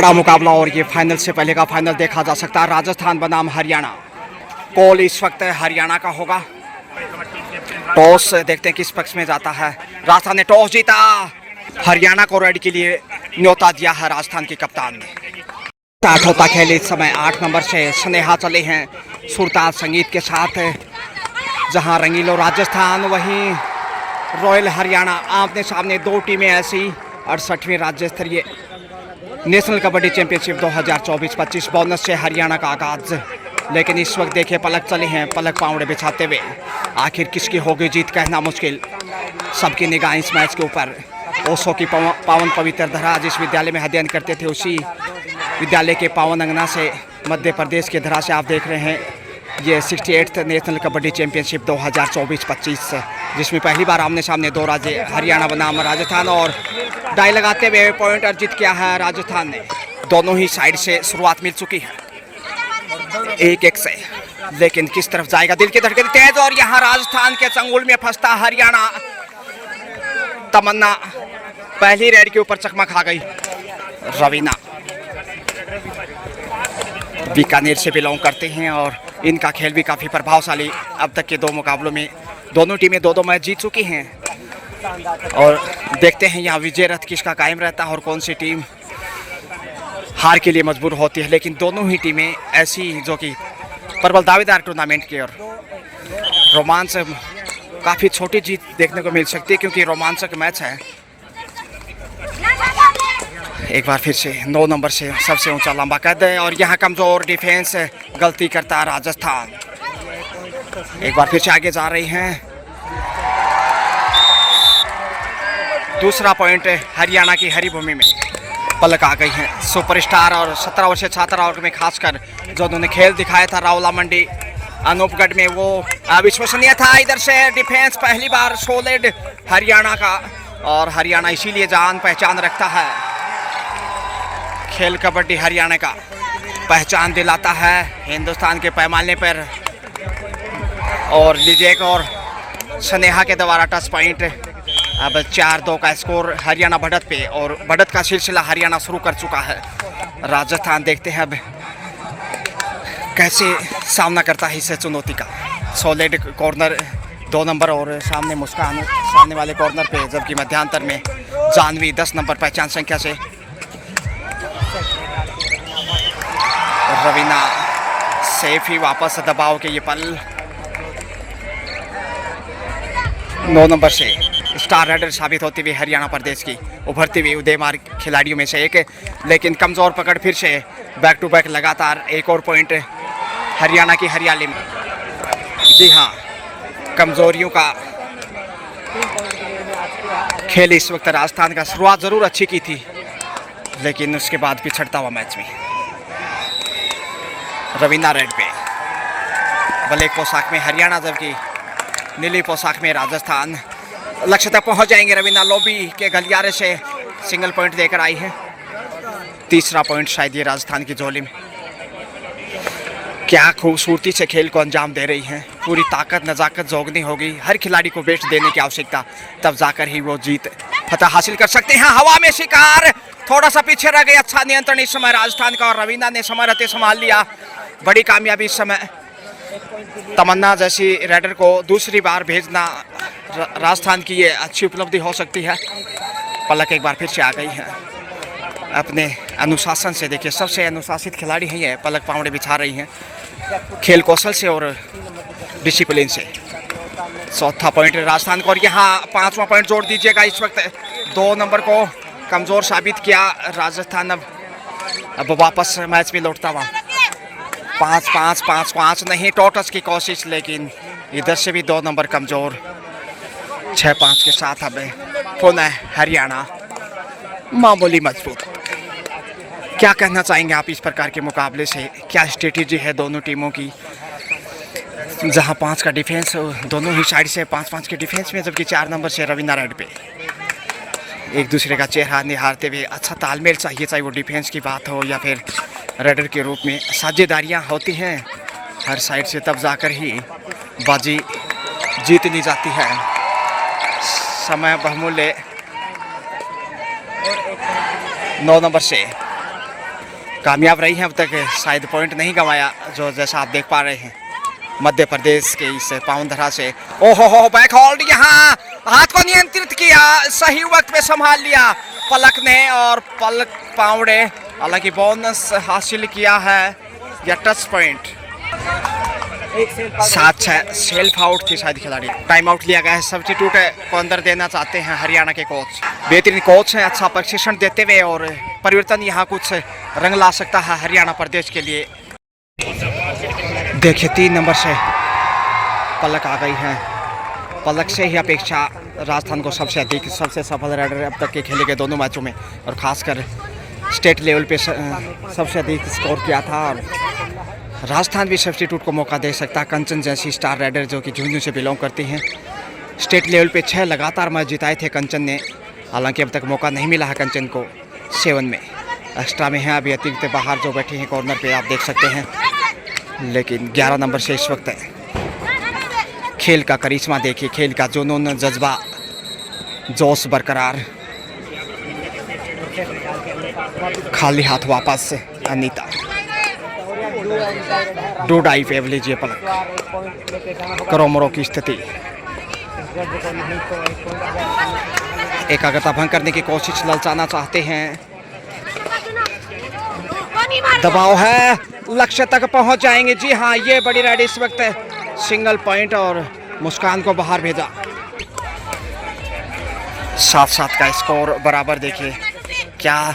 बड़ा मुकाबला और ये फाइनल से पहले का फाइनल देखा जा सकता है। राजस्थान बनाम हरियाणा। कॉल इस वक्त हरियाणा का होगा। टॉस देखते हैं किस पक्ष में जाता है। राजस्थान ने टॉस जीता। हरियाणा को रेड के लिए न्योता दिया है राजस्थान के कप्तान ने। स्टार्ट होता खेल इस समय 8 नंबर से स्नेहा चले हैं सुरताल संगीत के साथ। जहां रंगीलो राजस्थान वहीं रॉयल हरियाणा आमने सामने। दो टीमें ऐसी 68वीं राज्य स्तरीय नेशनल कबड्डी चैंपियनशिप 2024-25 बोनस से हरियाणा का आगाज। लेकिन इस वक्त देखिए पलक चले हैं, पलक पावड़े बिछाते हुए। आखिर किसकी होगी जीत कहना मुश्किल। सबकी निगाह इस मैच के ऊपर। ओशो की पावन पवित्र धरा जिस विद्यालय में अध्ययन करते थे उसी विद्यालय के पावन अंगना से मध्य प्रदेश के धरा से आप देख रहे हैं ये 68th नेशनल कबड्डी चैंपियनशिप 2024-25 जिसमें पहली बार आमने सामने दो राज्य हरियाणा बनाम राजस्थान। और डाई लगाते हुए पॉइंट अर्जित किया है राजस्थान ने। दोनों ही साइड से शुरुआत मिल चुकी है 1-1 से। लेकिन किस तरफ जाएगा दिल की धड़कन तेज और यहाँ राजस्थान के चंगुल में फंसता हरियाणा। तमन्ना पहली रेड के ऊपर चकमा खा गई। रवीना बीकानेर से बिलोंग करते हैं और इनका खेल भी काफ़ी प्रभावशाली। अब तक के दो मुकाबलों में दोनों टीमें दो मैच जीत चुकी हैं। और देखते हैं यहाँ विजय रथ किसका कायम रहता है और कौन सी टीम हार के लिए मजबूर होती है। लेकिन दोनों ही टीमें ऐसी जो कि प्रबल दावेदार टूर्नामेंट की और रोमांच काफ़ी छोटी जीत देखने को मिल सकती है क्योंकि रोमांचक मैच है। एक बार फिर से 9 नंबर से सबसे ऊंचा लंबा कद है और यहाँ कमजोर डिफेंस गलती करता है राजस्थान। एक बार फिर से आगे जा रही हैं। दूसरा पॉइंट हरियाणा की हरी भूमि में पलक आ गई है। सुपरस्टार और 17 वर्षीय छात्रा वर्ग में खासकर जो उन्होंने खेल दिखाया था रावला मंडी अनूपगढ़ में वो अविश्वसनीय था। इधर से डिफेंस पहली बार सॉलिड हरियाणा का और हरियाणा इसीलिए जान पहचान रखता है। खेल कबड्डी हरियाणा का पहचान दिलाता है हिंदुस्तान के पैमाने पर। और लीजिए एक और स्नेहा के द्वारा टच पॉइंट। अब 4-2 का स्कोर हरियाणा बढ़त पे और बढ़त का सिलसिला हरियाणा शुरू कर चुका है। राजस्थान देखते हैं अब कैसे सामना करता है इस चुनौती का। सॉलिड कॉर्नर 2 नंबर और सामने मुस्कान सामने वाले कॉर्नर पे, जबकि मध्यांतर में जानवी 10 नंबर पहचान संख्या से। रवीना सेफ ही वापस दबाव के ये पल। 9 नंबर से स्टार राइडर साबित होती हुई हरियाणा प्रदेश की उभरती हुई उदयमान खिलाड़ियों में से एक। लेकिन कमज़ोर पकड़ फिर से बैक टू बैक लगातार एक और पॉइंट हरियाणा की हरियाली में। जी हाँ, कमज़ोरियों का खेल इस वक्त राजस्थान का शुरुआत ज़रूर अच्छी की थी लेकिन उसके बाद पिछड़ता हुआ मैच में। रवीना रेड पे ब्लैक पोशाक में हरियाणा जबकि नीली पोशाक में राजस्थान। लक्ष्य तक पहुंच जाएंगे। रवीना लॉबी के गलियारे से सिंगल पॉइंट देकर आई है। तीसरा पॉइंट शायद ये राजस्थान की झोली में। क्या खूबसूरती से खेल को अंजाम दे रही हैं। पूरी ताकत नज़ाकत जोगनी होगी। हर खिलाड़ी को बेस्ट देने की आवश्यकता, तब जाकर ही वो जीत फतह हासिल कर सकते हैं। हवा में शिकार थोड़ा सा पीछे रह गए। अच्छा नियंत्रण इस समय राजस्थान का और रवीना ने समय रहते संभाल लिया। बड़ी कामयाबी इस समय। तमन्ना जैसी राइडर को दूसरी बार भेजना राजस्थान की ये अच्छी उपलब्धि हो सकती है। पलक एक बार फिर से आ गई है अपने अनुशासन से। देखिए सबसे अनुशासित खिलाड़ी ही है। पलक पावड़े बिछा रही हैं खेल कौशल से और डिसिप्लिन से। चौथा पॉइंट राजस्थान को और यहाँ 5वां पॉइंट जोड़ दीजिएगा। इस वक्त 2 नंबर को कमज़ोर साबित किया राजस्थान। अब वापस मैच में लौटता हुआ 5-5 नहीं टोटस की कोशिश, लेकिन इधर से भी 2 नंबर कमज़ोर। 6-5 के साथ अब पुनः हरियाणा मामूली मजबूत। क्या कहना चाहेंगे आप इस प्रकार के मुकाबले से? क्या स्ट्रेटेजी है दोनों टीमों की? जहां 5 का डिफेंस दोनों ही साइड से 5-5 के डिफेंस में, जबकि 4 नंबर से रवीना रेड पे एक दूसरे का चेहरा निहारते हुए अच्छा तालमेल चाहिए, चाहे वो डिफेंस की बात हो या फिर रेडर के रूप में साझेदारियां होती हैं हर साइड से, तब जाकर ही बाजी जीतनी जाती है। समय बहुमूल्य 9 नंबर से कामयाब रही हैं अब तक, शायद पॉइंट नहीं गंवाया, जो जैसा आप देख पा रहे हैं मध्य प्रदेश के इस पाउंधरा से। ओहो हो, बैक होल्ड, यहाँ हाथ को नियंत्रित किया, सही वक्त में संभाल लिया पलक ने, और पलक पावड़े हालांकि बोनस हासिल किया है या टच पॉइंट। 7-6 सेल्फ आउट थी शायद खिलाड़ी। टाइम आउट लिया गया है, सब्स्टिट्यूट को अंदर देना चाहते हैं हरियाणा के कोच। बेहतरीन कोच हैं, अच्छा प्रशिक्षण देते हुए, और परिवर्तन यहाँ कुछ रंग ला सकता है हरियाणा प्रदेश के लिए। देखिए 3 नंबर से पलक आ गई है। पलक से ही अपेक्षा राजस्थान को सबसे सफल राइडर अब तक के खेले गए दोनों मैचों में, और खासकर स्टेट लेवल पे सबसे अधिक स्कोर किया था। और राजस्थान भी सब्स्टिट्यूट को मौका दे सकता है। कंचन जैसी स्टार राइडर जो कि झुंझुनू से बिलोंग करती हैं, स्टेट लेवल पे 6 लगातार मैच जिताए थे कंचन ने। हालांकि अब तक मौका नहीं मिला है कंचन को 7 में। एक्स्ट्रा में है अभी अतिरिक्त बाहर जो बैठे हैं कॉर्नर पे, आप देख सकते हैं। लेकिन 11 नंबर से इस वक्त खेल का करिश्मा देखिए, खेल का जुनून, जज्बा, जोश बरकरार। खाली हाथ वापस अनीता। डू डाई पे लीजिए पलक। करोमरो की स्थिति, एकाग्रता भंग करने की कोशिश, ललचाना चाहते हैं। दबाव है, लक्ष्य तक पहुंच जाएंगे। जी हाँ, ये बड़ी राइड इस वक्त सिंगल पॉइंट, और मुस्कान को बाहर भेजा। 7-7 का स्कोर बराबर। देखिए क्या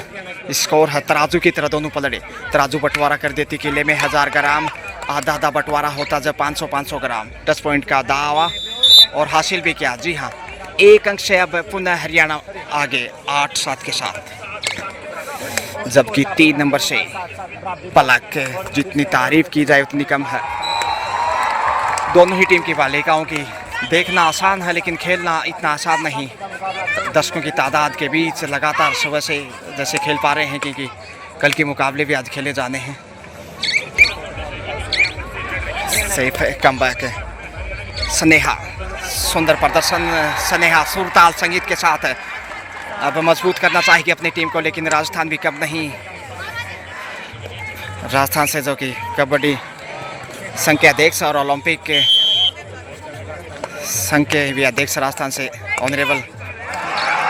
स्कोर है, तराजू की तरह दोनों पलड़े। तराजू बंटवारा कर देती किले में 1000 ग्राम, आधा बंटवारा होता जब 500 ग्राम। 10 पॉइंट का दावा और हासिल भी किया। जी हाँ, 1 अंक से अब पुनः हरियाणा आगे 8-7 के साथ। जबकि 3 नंबर से पलक, जितनी तारीफ की जाए उतनी कम है। दोनों ही टीम की बालिकाओं की देखना आसान है, लेकिन खेलना इतना आसान नहीं। दर्शकों की तादाद के बीच लगातार सुबह से जैसे खेल पा रहे हैं, क्योंकि कल के मुकाबले भी आज खेले जाने हैं। सेफ कमबैक, स्नेहा सुंदर प्रदर्शन, स्नेहा सुरताल संगीत के साथ अब मजबूत करना चाहिए अपनी टीम को, लेकिन राजस्थान भी कम नहीं। राजस्थान से जो कि कबड्डी संघ के अध्यक्ष और ओलंपिक के संघ के भी अध्यक्ष राजस्थान से honourable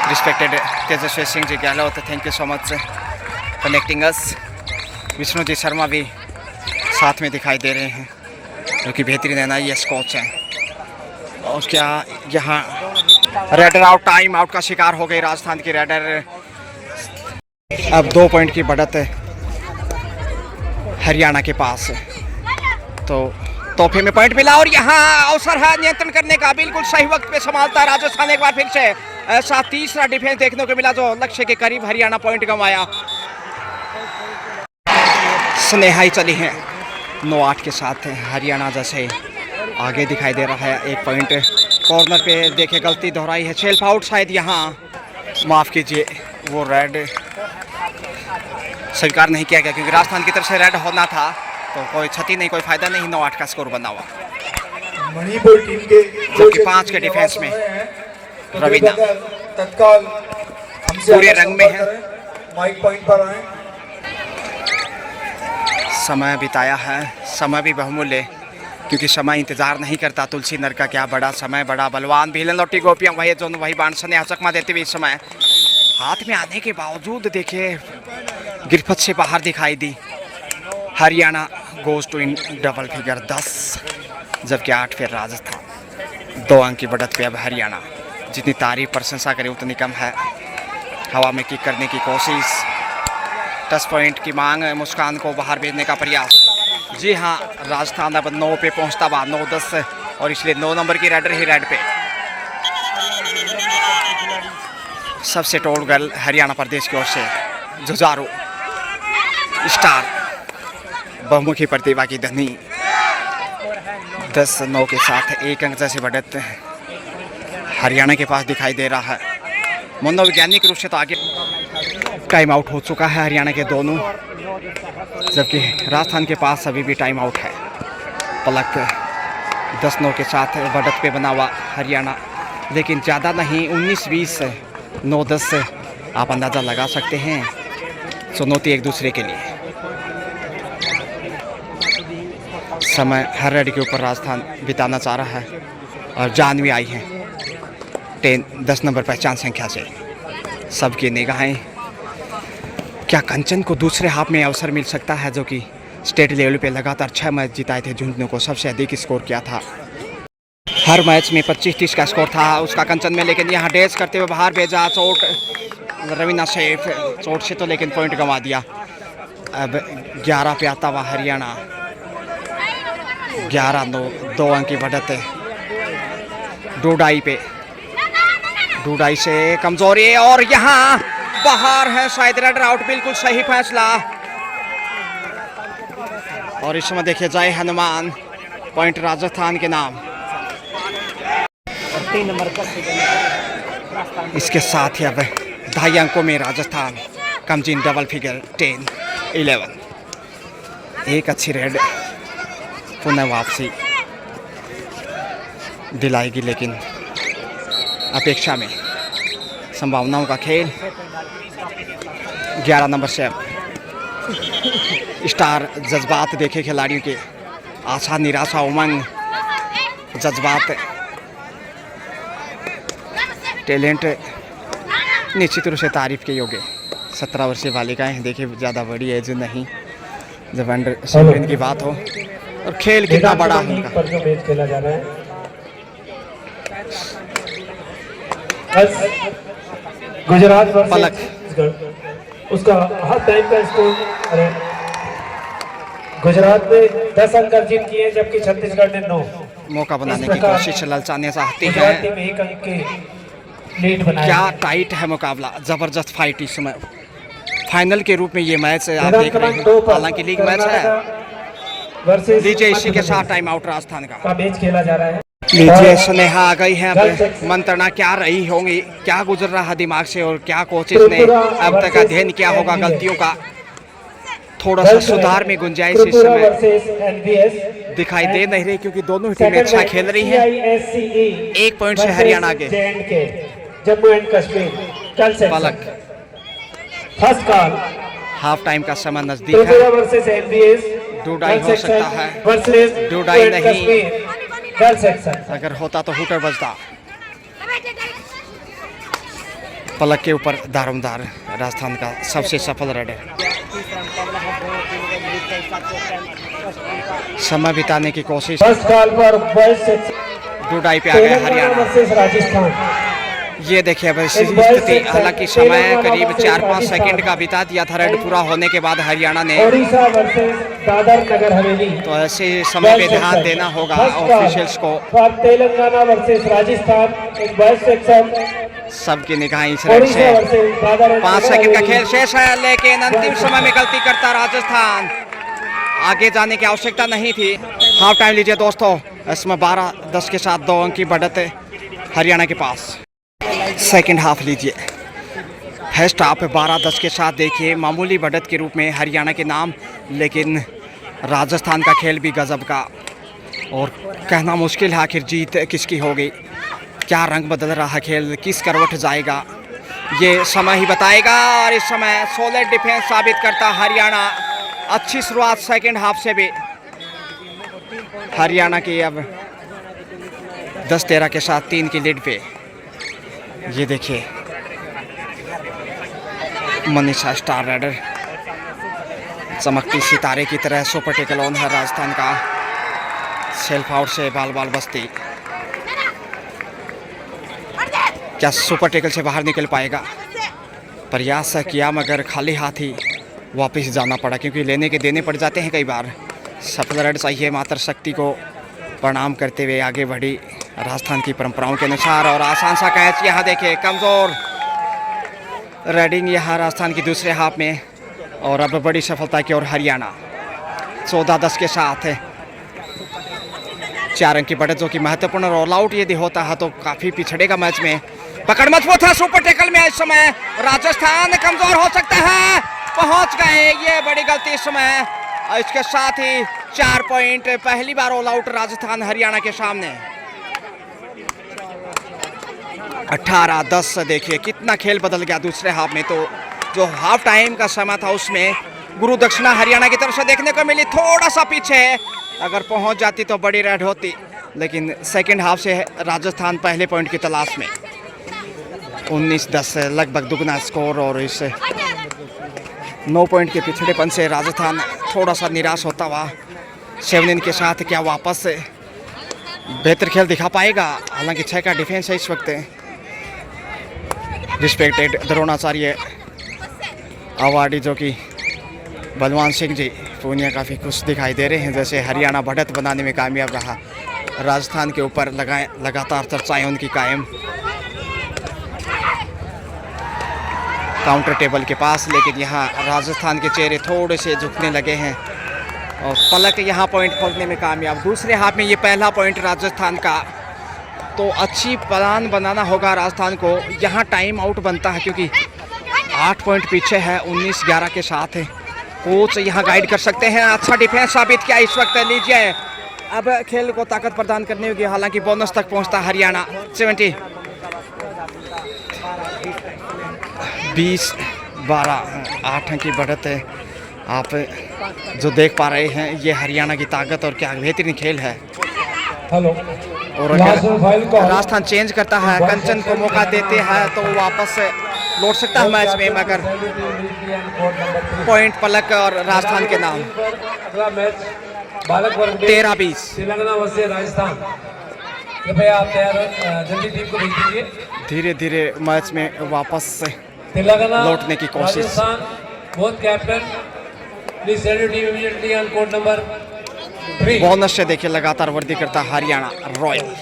respected Tejasvi Singh ji Gehlot, thank you so much connecting us. Vishnu ji Sharma भी साथ में दिखाई दे रहे हैं, जो कि बेहतरीन NIS कोच हैं। और क्या यहाँ रेडर आउट, टाइम आउट का शिकार हो गई राजस्थान की रेडर। अब 2 पॉइंट की बढ़त हरियाणा के पास, तो तोहफे में पॉइंट मिला। और यहाँ अवसर है नियंत्रण करने का, बिल्कुल सही वक्त पे संभालता है राजस्थान। एक बार फिर से ऐसा तीसरा डिफेंस देखने को मिला जो लक्ष्य के करीब हरियाणा पॉइंट गंवाया। स्नेहा ही चली है 9-8 के साथ। हरियाणा जैसे आगे दिखाई दे रहा है। 1 पॉइंट कॉर्नर पे देखे गलती दोहराई है, सेल्फ आउट शायद यहाँ, माफ़ कीजिए, वो रेड स्वीकार नहीं किया गया क्योंकि राजस्थान की तरफ से रेड होना था, तो कोई क्षति नहीं, कोई फायदा नहीं। 9-8 का स्कोर बना हुआ। मणिपुर टीम के जबकि 5 के डिफेंस में रवीना तत्काल पूरे रंग में है। माइक पॉइंट पर आए। समय बिताया है, समय भी बहुमूल्य, क्योंकि समय इंतजार नहीं करता। तुलसी नर का क्या बड़ा समय, बड़ा बलवान भीलन लौटी गोपियां वही जो वही बाण सने चकमा देते हुए इस समय हाथ में आने के बावजूद देखिए गिरफ्त से बाहर दिखाई दी। Haryana goes to in double figure 10, जबकि 8 फिर राजस्थान। 2 अंक की बढ़त पे अब हरियाणा। जितनी तारीफ प्रशंसा करे उतनी कम है। हवा में किक करने की कोशिश, टच पॉइंट की मांग, मुस्कान को बाहर भेजने का प्रयास। जी हाँ, राजस्थान अब 9 पे पहुंचता बा, 9-10, और इसलिए 9 नंबर की रेडर ही रेड पे। सबसे टॉल गर्ल हरियाणा प्रदेश की ओर से जुझारू स्टार, बहुमुखी प्रतिभा की धनी। 10-9 के साथ 1 अंक जैसी बढ़त हरियाणा के पास दिखाई दे रहा है। मनोवैज्ञानिक रूप से तो आगे टाइम आउट हो चुका है हरियाणा के दोनों, जबकि राजस्थान के पास अभी भी टाइम आउट है। पलक 10-9 के साथ बढ़त पे बना हुआ हरियाणा, लेकिन ज़्यादा नहीं, 19-20, 9-10 आप अंदाज़ा लगा सकते हैं। चुनौती एक दूसरे के लिए। समय हर रेड के ऊपर राजस्थान बिताना चाह रहा है और जान भी आई है 10 नंबर पहचान संख्या से। सबकी निगाहें, क्या कंचन को दूसरे हाफ में अवसर मिल सकता है, जो कि स्टेट लेवल पे लगातार 6 मैच जिताए थे, झुंझुनू को सबसे अधिक स्कोर किया था। हर मैच में 25-30 का स्कोर था उसका कंचन में, लेकिन यहाँ डेस करते हुए बाहर भेजा। चोट रवीना शेफ, चोट से तो लेकिन पॉइंट गंवा दिया। अब 11 पे आता हुआ हरियाणा, 11-9, 2 अंक की बढ़त है। डूडाई पे, डूडाई से कमजोरी और यहाँ बाहर है शायद रेडर आउट। बिल्कुल सही फैसला। और इस समय देखिए जय हनुमान, पॉइंट राजस्थान के नाम। इसके साथ ही अब 2.5 अंकों में Rajasthan comes in double figure 10-11। एक अच्छी रेड पुनः वापसी दिलाएगी, लेकिन अपेक्षा में संभावनाओं का खेल। 11 नंबर से अब स्टार जज्बात देखे खिलाड़ियों के, आशा निराशा उमंग जज्बात टैलेंट निश्चित रूप से तारीफ के योग्य। 17 वर्षीय बालिकाएं देखिए, ज़्यादा बड़ी एज नहीं जब अंडर 17 की बात हो। और खेल कितना बड़ा है उनका। पर जो मैच खेला जा रहा है गुजरात वर्सेस पलक, छत्तीसगढ़, उसका हर टाइम का स्कोर। अरे गुजरात ने 10 अंक अर्जित किए जबकि छत्तीसगढ़ ने 9। मौका बनाने की कोशिश ललचाने चाहती गुजरात है। टीम 1 अंक के लीड बनाया। क्या टाइट है मुकाबला, जबरदस्त फाइट इस समय। फाइनल के रूप में ये मैच आप देख रहे हैं, हालांकि लीग मैच है। लीजिए इसी के साथ टाइम आउट राजस्थान का मैच खेला जा रहा है। लीजिए स्नेहा आ गई है। अब मंत्रणा क्या रही होंगी, क्या गुजर रहा है दिमाग से, और क्या कोचेस ने अब तक अध्ययन किया होगा गलतियों का। थोड़ा सा सुधार में गुंजाइश इस समय दिखाई दे नहीं रही, क्योंकि दोनों ही टीमें अच्छा खेल रही हैं। 1 पॉइंट से हरियाणा आगे। Jammu and Kashmir Palak, first call. Half time का समय नजदीक है। वर्सेस एनबीएस डूडाई हो सकता है, वर्सेस डूडाई नहीं। Girl section. अगर होता तो हुटर बजता। पलक के ऊपर दारोमदार राजस्थान का सबसे सफल रेडर। समय बिताने की कोशिश। फर्स्ट कॉल पर बॉयज सेक्शन डूडाई पे आ गया हरियाणा। वर्सेस राजस्थान। ये देखिए अब स्थिति, हालांकि समय करीब 4-5 सेकंड का बिता दिया था रेड पूरा होने के बाद हरियाणा ने, ओडिशा वर्सेस दादर नगर हवेली। तो ऐसे समय पे ध्यान देना होगा ऑफिशियल्स को। For Telangana versus Rajasthan in boys section. सबकी निगाहें इस रेड ओडिशा से। वर्सेस दादर 5 सेकंड का खेल शेष है, लेकिन अंतिम समय में गलती करता राजस्थान। आगे जाने की आवश्यकता नहीं थी। हाफ टाइम लीजिए दोस्तों, इसमें 12-10 के साथ 2 अंक की बढ़त है हरियाणा के पास। सेकंड हाफ लीजिए, फर्स्ट हाफ 12-10 के साथ देखिए मामूली बढ़त के रूप में हरियाणा के नाम, लेकिन राजस्थान का खेल भी गजब का, और कहना मुश्किल है आखिर जीत किसकी होगी। क्या रंग बदल रहा है खेल, किस करवट जाएगा, ये समय ही बताएगा। और इस समय सॉलिड डिफेंस साबित करता हरियाणा। अच्छी शुरुआत सेकंड हाफ से भी हरियाणा की। अब 10-13 के साथ 3 की लीड पे। ये देखिए मनीषा स्टार रेडर चमकती सितारे की तरह सुपर टेकल ऑन है राजस्थान का। सेल्फ आउट से बाल बाल बस्ती, क्या सुपर टेकल से बाहर निकल पाएगा? प्रयास किया मगर खाली हाथ ही वापस जाना पड़ा, क्योंकि लेने के देने पड़ जाते हैं कई बार। सफल रेड चाहिए, मात्र शक्ति को प्रणाम करते हुए आगे बढ़ी राजस्थान की परंपराओं के अनुसार। और आसान सा कैच यहाँ देखिए, कमज़ोर रेडिंग यहाँ राजस्थान की दूसरे हाफ में। और अब बड़ी सफलता की ओर हरियाणा 14-10 के साथ 4 अंक की बढ़त, जो कि महत्वपूर्ण। ऑल आउट यदि होता है तो काफ़ी पिछड़ेगा मैच में। पकड़ मजबूत है सुपर टेकल में। इस समय राजस्थान कमज़ोर हो सकता है, पहुंच गए, ये बड़ी गलती इस समय। और इसके साथ ही 4 पॉइंट, पहली बार ऑल आउट राजस्थान हरियाणा के सामने। 18-10 देखिए कितना खेल बदल गया दूसरे हाफ में। तो जो हाफ टाइम का समय था उसमें गुरु दक्षिणा हरियाणा की तरफ से देखने को मिली, थोड़ा सा पीछे है, अगर पहुंच जाती तो बड़ी रेड होती, लेकिन सेकंड हाफ से राजस्थान पहले पॉइंट की तलाश में। 19-10 लगभग दुगना स्कोर, और इस 9 पॉइंट के पिछड़ेपन से राजस्थान थोड़ा सा निराश होता हुआ 7 के साथ क्या वापस बेहतर खेल दिखा पाएगा। हालांकि 6 का डिफेंस है इस वक्त। रिस्पेक्टेड द्रोणाचार्य अवार्डी जो कि बलवान सिंह जी पूनिया काफ़ी खुश दिखाई दे रहे हैं, जैसे हरियाणा बढ़त बनाने में कामयाब रहा। राजस्थान के ऊपर लगातार चर्चाएं उनकी कायम। काउंटर टेबल के पास, लेकिन यहाँ राजस्थान के चेहरे थोड़े से झुकने लगे हैं और पलक यहाँ पॉइंट खोलने में कामयाब। दूसरे हाफ में ये पहला पॉइंट राजस्थान का, तो अच्छी प्लान बनाना होगा राजस्थान को। यहाँ टाइम आउट बनता है क्योंकि 8 पॉइंट पीछे है 19-11 के साथ है। कोच यहाँ गाइड कर सकते हैं। अच्छा डिफेंस साबित किया इस वक्त। लीजिए, अब खेल को ताकत प्रदान करनी होगी। हालांकि बोनस तक पहुंचता हरियाणा। 20-12 8 अंक की बढ़त है। आप जो देख पा रहे हैं ये हरियाणा की ताकत और क्या बेहतरीन खेल है। और अगर राजस्थान चेंज करता है, कंचन को मौका देते हैं तो वापस लौट सकता है मैच में, मगर पॉइंट पलक और राजस्थान के नाम। 13-20 तेलंगाना वर्सेस राजस्थान। कृपया आप तैयार, जल्दी टीम को भेज दीजिए। धीरे धीरे मैच में वापस तेलंगाना लौटने की कोशिश। Rajasthan, both captain please send your team immediately on code number 3। Bonus से देखिए लगातार वृद्धि करता Haryana royal.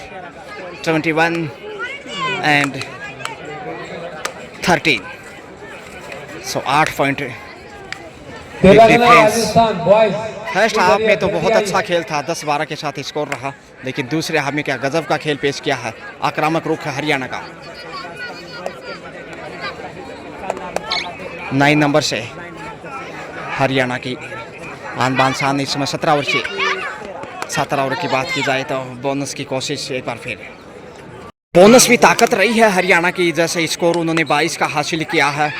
21 and 13, so 8 point. Telangana Rajasthan boys. First half में तो बहुत अच्छा खेल था, 10-12 के साथ स्कोर रहा, लेकिन दूसरे हाफ में क्या गजब का खेल पेश किया है। आक्रामक रुख है हरियाणा का। 9 नंबर से हरियाणा की आन बान शान इस समय 17 ओवर से 17 ओवर की बात की जाए तो बोनस की कोशिश एक बार फिर। बोनस भी ताकत रही है हरियाणा की। जैसे स्कोर उन्होंने 22 का हासिल किया है,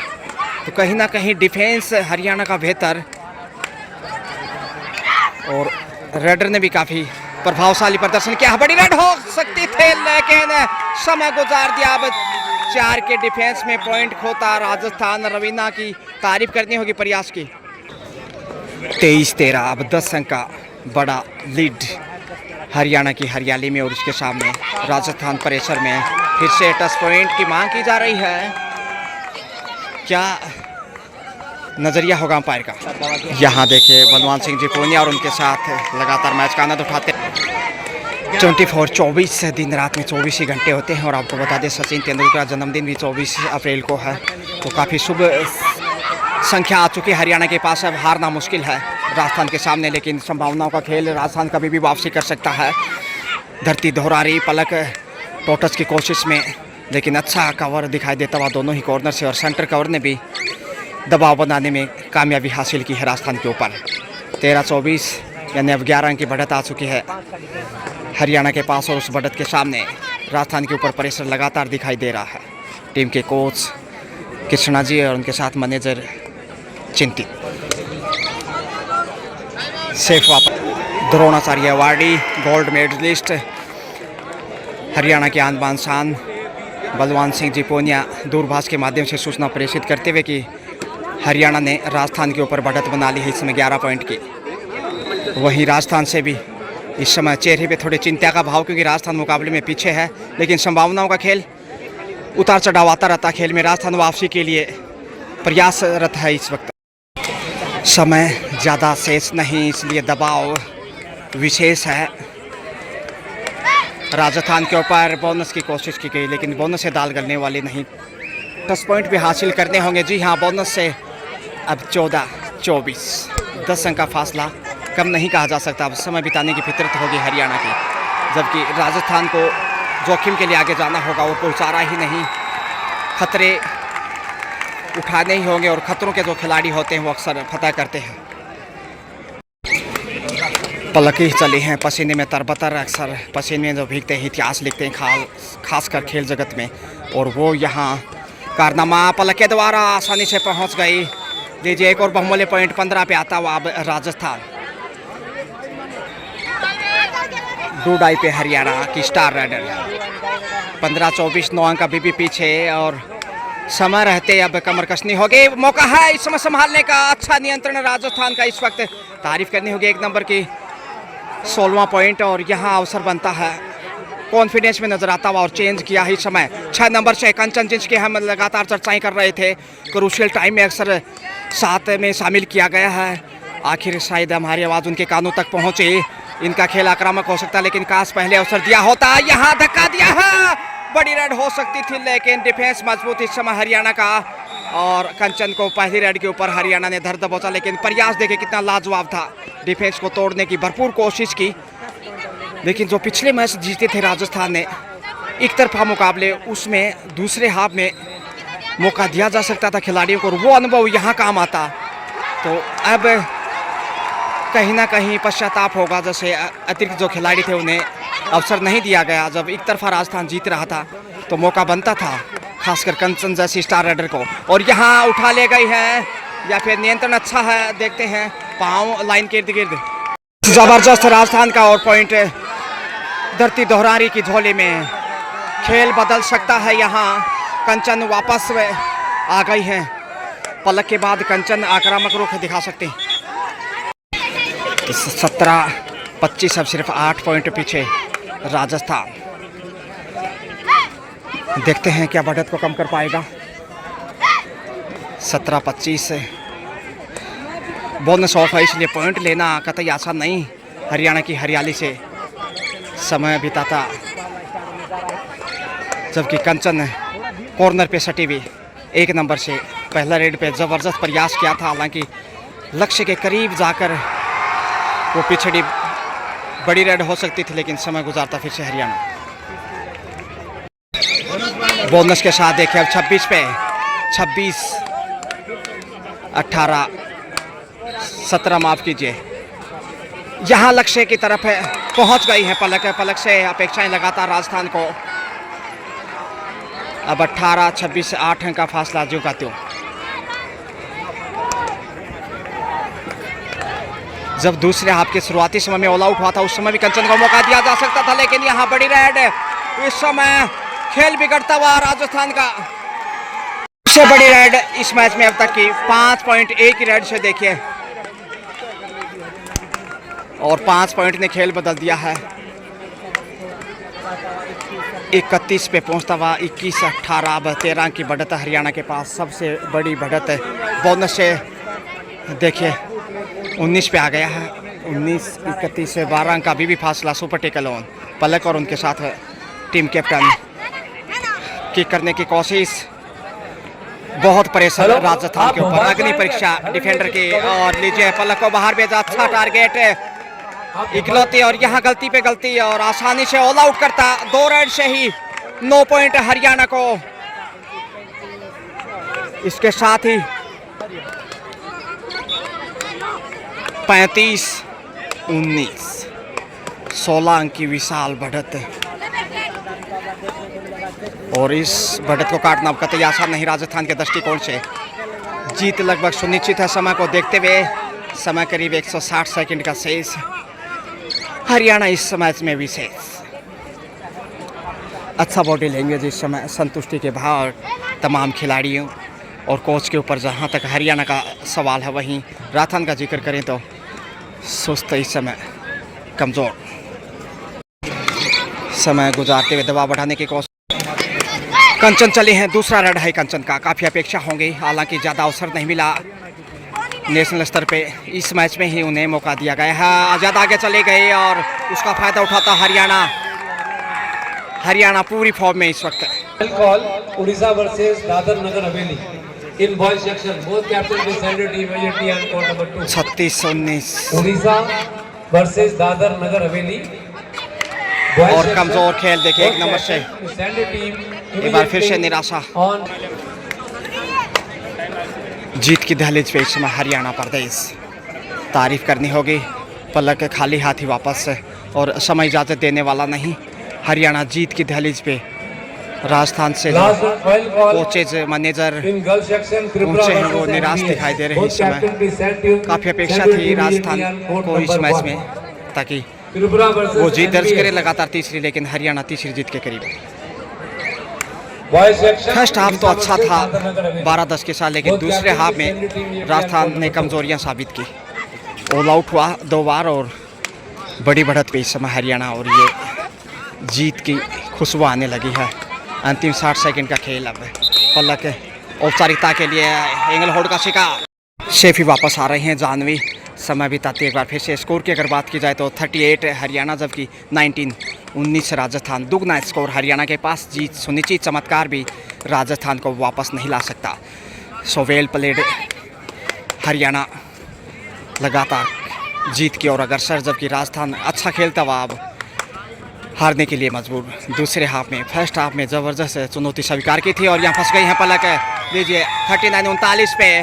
तो कहीं ना कहीं डिफेंस हरियाणा का बेहतर, और रेडर ने भी काफ़ी प्रभावशाली प्रदर्शन किया। बड़ी रेड हो सकती थी, लेकिन समय गुजार दिया। अब 4 के डिफेंस में पॉइंट खोता राजस्थान। रवीना की तारीफ करनी होगी प्रयास की। 23-13, अब 10 अंक का बड़ा लीड हरियाणा की हरियाली में, और इसके सामने राजस्थान प्रेशर में। फिर से टच पॉइंट की मांग की जा रही है। क्या नजरिया होगा अंपायर का? यहाँ देखिए बलवान सिंह जी पूनिया और उनके साथ लगातार मैच का आनंद उठाते। 24-24 दिन रात में 24 ही घंटे होते हैं। और आपको बता दें सचिन तेंदुलकर का जन्मदिन भी 24 अप्रैल को है, तो काफ़ी शुभ संख्या आ चुकी है हरियाणा के पास। अब हारना मुश्किल है राजस्थान के सामने, लेकिन संभावनाओं का खेल। राजस्थान कभी भी वापसी कर सकता है। धरती दोहरा रही, पलक टोटस की कोशिश में, लेकिन अच्छा कवर दिखाई देता हुआ दोनों ही कॉर्नर से, और सेंटर कवर ने भी दबाव बनाने में कामयाबी हासिल की है राजस्थान के ऊपर। 13-24 यानी अब 11 अंक की बढ़त आ चुकी है हरियाणा के पास, और उस बढ़त के सामने राजस्थान के ऊपर प्रेशर लगातार दिखाई दे रहा है। टीम के कोच कृष्णा जी और उनके साथ मैनेजर चिंतित। सेफ वापस Dronacharya awardee gold medalist Haryana के आन बान शान बलवान सिंह जी पूनिया दूरभाष के माध्यम से सूचना प्रेषित करते हुए कि हरियाणा ने राजस्थान के ऊपर बढ़त बना ली है इस समय 11 पॉइंट की। वहीं राजस्थान से भी इस समय चेहरे पे थोड़े चिंता का भाव, क्योंकि राजस्थान मुकाबले में पीछे है, लेकिन संभावनाओं का खेल उतार चढ़ाव आता रहता खेल में। राजस्थान वापसी के लिए प्रयासरत है इस वक्त। समय ज़्यादा शेष नहीं, इसलिए दबाव विशेष है राजस्थान के ऊपर। बोनस की कोशिश की गई, लेकिन बोनस से दाल गलने वाली नहीं। 10 पॉइंट भी हासिल करने होंगे। जी हाँ, बोनस से अब 14-24, 10 अंक का फासला कम नहीं कहा जा सकता। अब समय बिताने की फितरत होगी हरियाणा की, जबकि राजस्थान को जोखिम के लिए आगे जाना होगा और कोई चारा ही नहीं। खतरे उठाने ही होंगे, और खतरों के जो खिलाड़ी होते हैं वो अक्सर फतह करते हैं। पलक ही चली हैं पसीने में तरबतर, अक्सर पसीने में जो भीगते हैं इतिहास लिखते हैं खासकर खेल जगत में, और वो यहाँ कारनामा पलक के द्वारा आसानी से पहुँच गई। लीजिए एक और बहुमूल्य पॉइंट 15 पे आता हुआ अब राजस्थान। डूडाई पे हरियाणा की स्टार राइडर 15-24 9 अंक अभी भी पीछे और समय रहते अब कमर कसनी होगी। मौका है इस समय संभालने का, अच्छा नियंत्रण राजस्थान का इस वक्त, तारीफ करनी होगी एक नंबर की। 16वां पॉइंट और यहाँ अवसर बनता है, कॉन्फिडेंस में नजर आता हुआ और चेंज किया है इस समय 6 नंबर से कंचन, जिसके हम लगातार चर्चाएं कर रहे थे। क्रूशियल टाइम में अक्सर 7 में शामिल किया गया है। आखिर शायद हमारी आवाज़ उनके कानों तक पहुंचे। इनका खेल आक्रामक हो सकता है लेकिन काश पहले अवसर दिया होता। यहाँ धक्का दिया है, बड़ी रेड हो सकती थी लेकिन डिफेंस मजबूत इस समय हरियाणा का। और कंचन को पहली रेड के ऊपर हरियाणा ने धर दबोचा लेकिन प्रयास देखे कितना लाजवाब था। डिफेंस को तोड़ने की भरपूर कोशिश की लेकिन जो पिछले मैच जीते थे राजस्थान ने एक तरफा मुकाबले, उसमें दूसरे हाफ में मौका दिया जा सकता था खिलाड़ियों को, वो अनुभव यहाँ काम आता। तो अब कहीं ना कहीं पश्चाताप होगा, जैसे अतिरिक्त जो खिलाड़ी थे उन्हें अवसर नहीं दिया गया। जब एक तरफा राजस्थान जीत रहा था तो मौका बनता था, खासकर कंचन जैसी स्टार राइडर को। और यहाँ उठा ले गई है या फिर नियंत्रण अच्छा है, देखते हैं पाँव लाइन के इर्द गिर्द। जबरदस्त राजस्थान का और पॉइंट धरती दोहरारी की झोली में, खेल बदल सकता है। यहाँ कंचन वापस आ गई है, पलक के बाद कंचन आक्रामक रुख दिखा सकते हैं। 17-25 अब सिर्फ 8 पॉइंट पीछे राजस्थान। देखते हैं क्या बढ़त को कम कर पाएगा। 17-25 बोनस ऑफ है इसलिए पॉइंट लेना कतई आसान नहीं। हरियाणा की हरियाली से समय बिताता, जबकि कंचन कॉर्नर पे सटी हुई 1 नंबर से पहला रेड पे ज़बरदस्त प्रयास किया था, हालांकि लक्ष्य के करीब जाकर वो पिछड़ी बड़ी रेड हो सकती थी लेकिन समय गुजारता फिर से हरियाणा। बोनस के साथ देखें अब 26 पे 26 18 17 माफ कीजिए, यहाँ लक्ष्य की तरफ पहुंच गई है पलक से अपेक्षाएं लगातार राजस्थान को। अब 18-26 8 अंक का फासला जो का त्यों। जब दूसरे हाफ के शुरुआती समय में ऑल आउट हुआ था उस समय भी कंचन को मौका दिया जा सकता था लेकिन यहाँ बड़ी रेड, इस समय खेल बिगड़ता हुआ राजस्थान का। सबसे बड़ी रेड इस मैच में अब तक की 5 पॉइंट एक ही रेड से देखिए, और 5 पॉइंट ने खेल बदल दिया है। 31 पे पहुंचता हुआ 21-18 अब 13 की बढ़त हरियाणा के पास, सबसे बड़ी बढ़त बोनस से देखिए 19 पे आ गया है। 19-31 से 12 अंक अभी भी फासला। सुपर टेकल ऑन पलक और उनके साथ टीम कैप्टन किक करने की कोशिश, बहुत प्रेशर राजस्थान के ऊपर। अग्नि परीक्षा डिफेंडर की, और लीजिए पलक को बाहर भेजा, अच्छा टारगेट इकलौती, और यहाँ गलती पे गलती और आसानी से ऑल आउट करता। 2 रेड से ही 9 पॉइंट हरियाणा को। इसके साथ ही 35-19 16 अंक की विशाल बढ़त, और इस बढ़त को काटना अब कतई आसान नहीं राजस्थान के दृष्टिकोण से। जीत लगभग सुनिश्चित है समय को देखते हुए। समय करीब 160 सेकंड का शेष। हरियाणा इस मैच में विशेष अच्छा बॉडी लैंग्वेज इस समय, संतुष्टि के भाव तमाम खिलाड़ियों और कोच के ऊपर। जहां तक हरियाणा का सवाल है, वहीं राजस्थान का जिक्र करें तो सुस्त इस समय, कमज़ोर। समय गुजारते हुए दबाव बढ़ाने की कोशिश। कंचन चले हैं, दूसरा रेड है कंचन का। काफ़ी अपेक्षा होंगी, हालांकि ज़्यादा अवसर नहीं मिला नेशनल स्तर पे। इस मैच में ही उन्हें मौका दिया गया है। आज़ाद आगे चले गए और उसका फायदा उठाता हरियाणा। हरियाणा पूरी फॉर्म में इस वक्त। Call Orissa versus Dadra Nagar Haveli in boys section, both captain will send team immediately on court number 2। 36-19 Orissa versus Dadra Nagar Haveli. और कमजोर खेल देखिए 1 नंबर से। एक बार फिर से निराशा। जीत की दहलीज पे इस समय हरियाणा प्रदेश। तारीफ करनी होगी, पलक खाली हाथ ही वापस, और समय इजाज़त देने वाला नहीं। हरियाणा जीत की दहलीज पे राजस्थान से Last oil call coaches manager in girls section Tripura ऊंचे हैं, वो versus निराश NBS. दिखाई दे रहे हैं Both इस समय। captain be sent in काफ़ी अपेक्षा central थी team राजस्थान Indian court को इस number मैच 1. में, ताकि Tripura versus वो जीत दर्ज NBS. करे लगातार तीसरी, लेकिन हरियाणा तीसरी जीत के करीब। Boys section फर्स्ट हाफ तो अच्छा था दादर नगर हवेली. 12-10 के साथ, लेकिन Both दूसरे captain हाफ be में sent to team Indian Rajasthan court ने number कमजोरियां साबित की। ऑल आउट हुआ 2 बार और बड़ी बढ़त पे इस समय हरियाणा, और ये जीत की खुशबू आने लगी है। अंतिम 60 सेकंड का खेल अब पलक औपचारिकता के लिए एंगल होल्ड का शिकार। शेफी वापस आ रहे हैं, जानवी समय बिताते एक बार फिर से। स्कोर की अगर बात की जाए तो 38 हरियाणा, जबकि 19 राजस्थान। दुगना स्कोर हरियाणा के पास, जीत सुनिश्चित, चमत्कार भी राजस्थान को वापस नहीं ला सकता। सो वेल प्लेड हरियाणा लगातार जीत की ओर अग्रसर, जबकि राजस्थान अच्छा खेलता हुआ अब हारने के लिए मजबूर। दूसरे हाफ में, फर्स्ट हाफ में ज़बरदस्त चुनौती स्वीकार की थी और यहाँ फंस गई हैं पलक। लीजिए 39-39 पे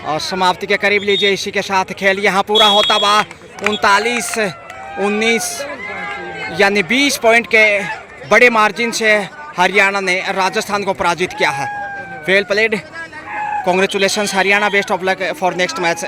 और समाप्ति के करीब। लीजिए इसी के साथ खेल यहाँ पूरा होता हुआ 39-19, यानी 20 पॉइंट के बड़े मार्जिन से हरियाणा ने राजस्थान को पराजित किया है। Well played, congratulations Haryana, best of luck for next match.